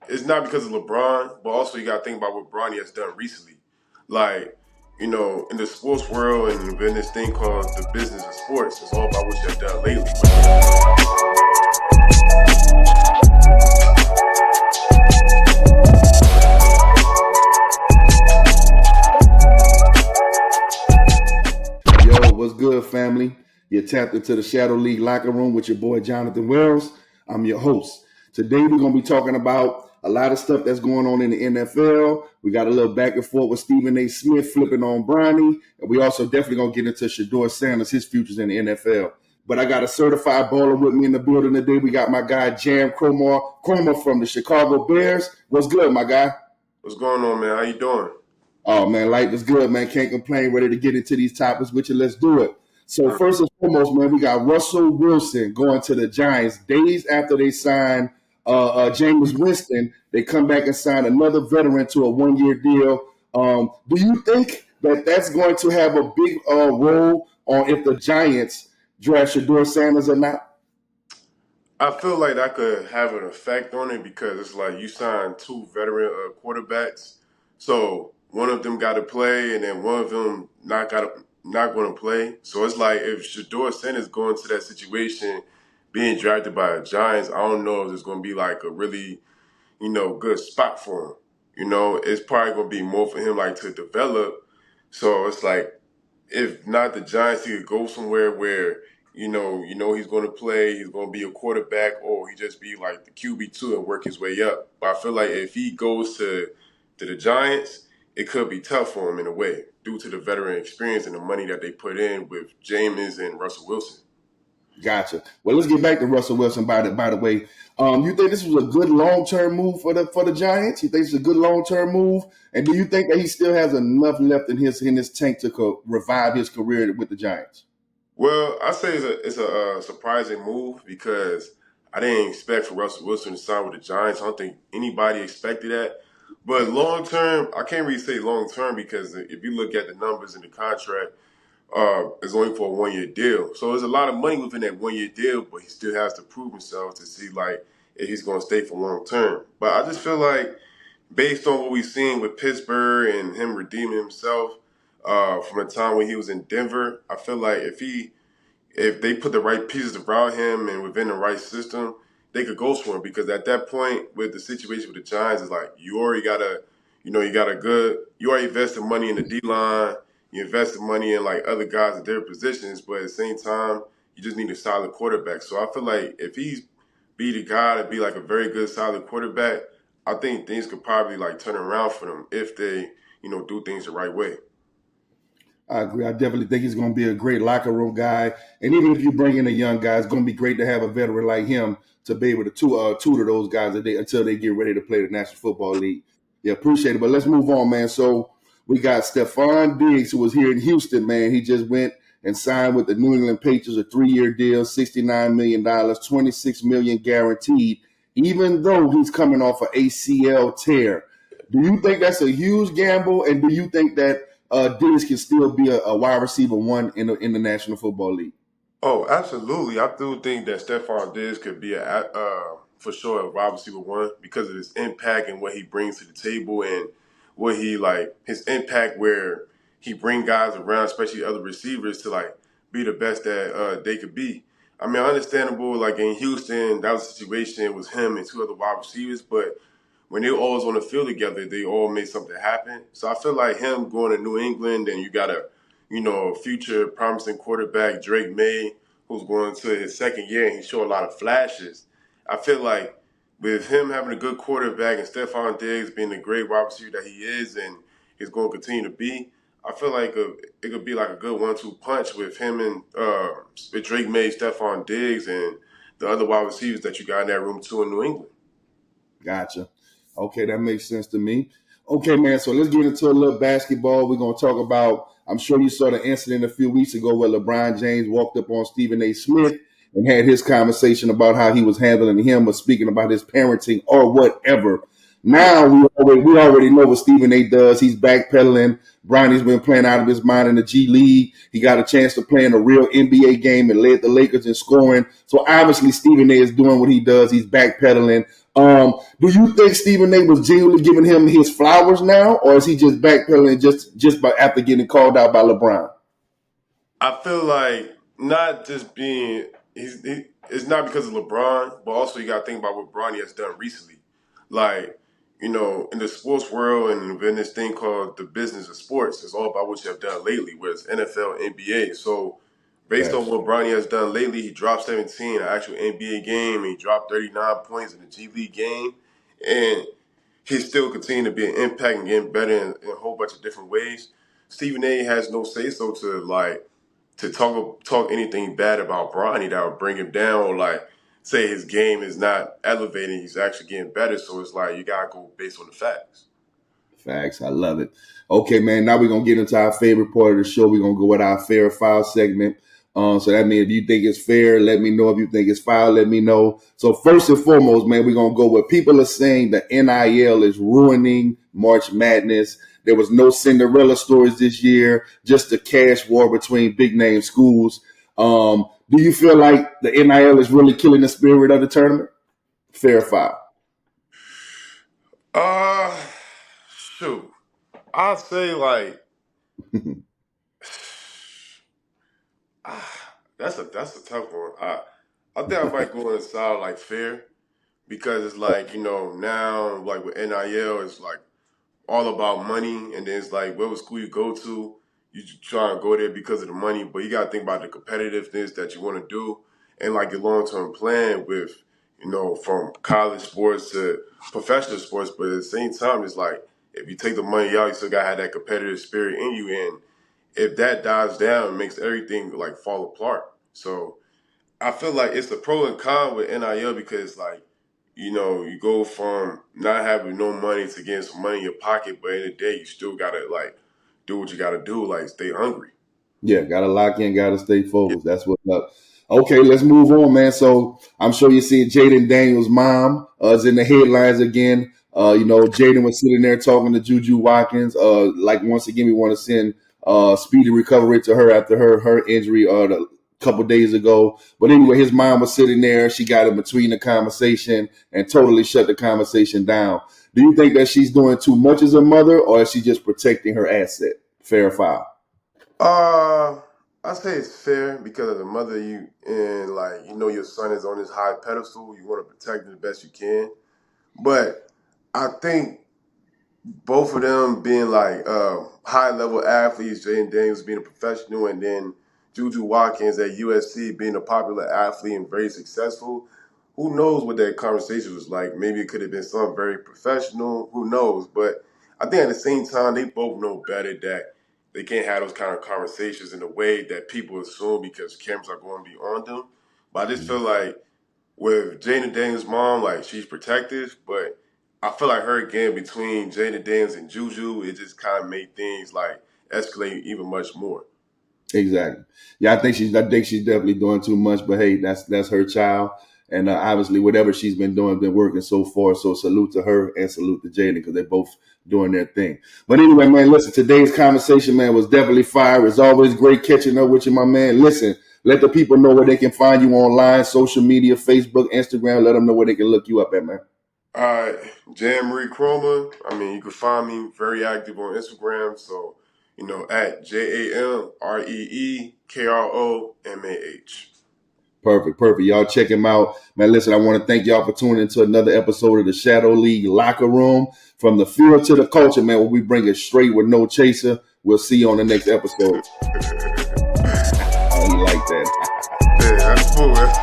it's not because of LeBron, but also you got to think about what Bronny has done recently. Like, in the sports world and in this thing called the business of sports, it's all about what you have done lately. Yo, what's good, family? You're tapped into the Shadow League locker room with your boy Jonathan Wells. I'm your host. Today we're gonna be talking about a lot of stuff that's going on in the NFL. We got a little back and forth with Stephen A. Smith flipping on Bronny, and we also definitely gonna get into Shedeur Sanders, his futures in the NFL. But I got a certified baller with me in the building today. We got my guy Jaden Kromah from the Chicago Bears. What's good, my guy? What's going on, man? How you doing? Oh man, life is good, man. Can't complain. Ready to get into these topics with you. Let's do it. So first and foremost, man, we got Russell Wilson going to the Giants days after they sign Jameis Winston. They come back and sign another veteran to a 1-year deal. Do you think that that's going to have a big role on if the Giants draft Shedeur Sanders or not? I feel like that could have an effect on it because it's like you signed two veteran quarterbacks, so one of them got to play, and then one of them not going to play. So it's like if Shedeur Sanders going to that situation, being drafted by the Giants, I don't know if it's going to be like a really good spot for him. It's probably going to be more for him like to develop. So it's like if not the Giants, he could go somewhere where he's going to play, he's going to be a quarterback, or he just be like the QB2 and work his way up. But I feel like if he goes to the Giants, it could be tough for him in a way due to the veteran experience and the money that they put in with Jameis and Russell Wilson. Gotcha. Well, let's get back to Russell Wilson. By the way, you think this was a good long-term move for the Giants? You think it's a good long-term move? And do you think that he still has enough left in his tank to revive his career with the Giants? Well, I say it's a surprising move because I didn't expect for Russell Wilson to sign with the Giants. I don't think anybody expected that. But long term, I can't really say long term because if you look at the numbers in the contract, it's only for a 1-year deal. So there's a lot of money within that 1-year deal, but he still has to prove himself to see like if he's going to stay for long term. But I just feel like based on what we've seen with Pittsburgh and him redeeming himself from a time when he was in Denver, I feel like if they put the right pieces around him and within the right system, they could go for him. Because at that point, with the situation with the Giants, it's like you already you already invested money in the D line, you invested money in like other guys at their positions, but at the same time, you just need a solid quarterback. So I feel like if he's be the guy to be like a very good solid quarterback, I think things could probably like turn around for them if they do things the right way. I agree. I definitely think he's going to be a great locker room guy. And even if you bring in a young guy, it's going to be great to have a veteran like him to be able to tutor those guys until they get ready to play the National Football League. Yeah, appreciate it. But let's move on, man. So we got Stefon Diggs, who was here in Houston, man. He just went and signed with the New England Patriots a 3-year deal, $69 million, $26 million guaranteed, even though he's coming off an ACL tear. Do you think that's a huge gamble? And do you think that Diggs can still be a wide receiver one in the National Football League? Oh, absolutely. I do think that Stefon Diggs could be for sure a wide receiver one because of his impact and what he brings to the table and what his impact where he bring guys around, especially other receivers, to like be the best that they could be. I mean, understandable. Like in Houston, that was a situation. It was him and two other wide receivers, but when they all was on the field together, they all made something happen. So I feel like him going to New England, and you got a future promising quarterback, Drake May, who's going to his second year, and he showed a lot of flashes. I feel like with him having a good quarterback and Stefon Diggs being the great wide receiver that he is and he's going to continue to be, I feel like it could be like a good 1-2 punch with him and with Drake May, Stefon Diggs, and the other wide receivers that you got in that room too in New England. Gotcha. Okay, that makes sense to me. Okay, man, so let's get into a little basketball. We're going to talk about, I'm sure you saw the incident a few weeks ago where LeBron James walked up on Stephen A. Smith and had his conversation about how he was handling him or speaking about his parenting or whatever. Now we already know what Stephen A. does. He's backpedaling. Bronny's been playing out of his mind in the G League. He got a chance to play in a real NBA game and led the Lakers in scoring. So obviously Stephen A. is doing what he does. He's backpedaling. Do you think Stephen A was genuinely giving him his flowers now, or is he just backpedaling just by after getting called out by LeBron? I feel like not just being it's not because of LeBron, but also you got to think about what Bronny has done recently. Like, in the sports world and in this thing called the business of sports, it's all about what you have done lately, whether it's NFL, NBA. So, based on Facts. what Bronny has done lately, he dropped 17 in an actual NBA game, and he dropped 39 points in the G League game, and he's still continuing to be an impact and getting better in a whole bunch of different ways. Stephen A. has no say so to talk anything bad about Bronny that would bring him down, or like say his game is not elevating, he's actually getting better. So it's like you gotta go based on the facts. Facts. I love it. Okay, man. Now we're gonna get into our favorite part of the show. We're gonna go with our fair foul segment. So that means if you think it's fair, let me know. If you think it's foul, let me know. So first and foremost, man, we're gonna go with people are saying the NIL is ruining March Madness. There was no Cinderella stories this year, just a cash war between big name schools. Do you feel like the NIL is really killing the spirit of the tournament? Fair or foul? Uh Shoot. I'll say like that's a tough one. I think I might go inside like fair because it's like, now like with NIL it's like all about money, and then it's like whatever school you go to, you try and go there because of the money, but you got to think about the competitiveness that you want to do and like your long term plan with, from college sports to professional sports. But at the same time, it's like if you take the money out, you still got to have that competitive spirit in you, and if that dies down, it makes everything like fall apart. So I feel like it's the pro and con with NIL because like, you go from not having no money to getting some money in your pocket, but in the day you still gotta like do what you gotta do, like stay hungry. Yeah, gotta lock in, gotta stay focused. That's what's up. Okay, let's move on, man. So I'm sure you see Jaden Daniels' mom is in the headlines again. Jaden was sitting there talking to Juju Watkins. Like once again, we want to send speedy recovery to her after her injury a couple days ago. But anyway, his mom was sitting there. She got in between the conversation and totally shut the conversation down. Do you think that she's doing too much as a mother, or is she just protecting her asset? Fair or foul? Uh, I say it's fair because of the mother you and like your son is on this high pedestal. You want to protect him the best you can, but I think both of them being like high level athletes, Jaden Daniels being a professional, and then Juju Watkins at USC being a popular athlete and very successful. Who knows what that conversation was like? Maybe it could have been something very professional. Who knows? But I think at the same time, they both know better that they can't have those kind of conversations in the way that people assume because cameras are going to be on them. But I just feel like with Jaden Daniels' mom, like she's protective, but I feel like her game between Jaden Daniels and Juju, it just kind of made things like escalate even much more. Exactly. Yeah, I think she's definitely doing too much. But hey, that's her child, and obviously whatever she's been doing been working so far. So salute to her and salute to Jaden because they're both doing their thing. But anyway, man, listen. Today's conversation, man, was definitely fire. It's always great catching up with you, my man. Listen, let the people know where they can find you online, social media, Facebook, Instagram. Let them know where they can look you up at, man. All right, Jamree Kromah. I mean, you can find me very active on Instagram. So, at JamreeKromah. Perfect, perfect. Y'all check him out. Man, listen, I want to thank y'all for tuning into another episode of the Shadow League Locker Room. From the field to the culture, man, where we bring it straight with no chaser. We'll see you on the next episode. I like that. Yeah, that's cool. That's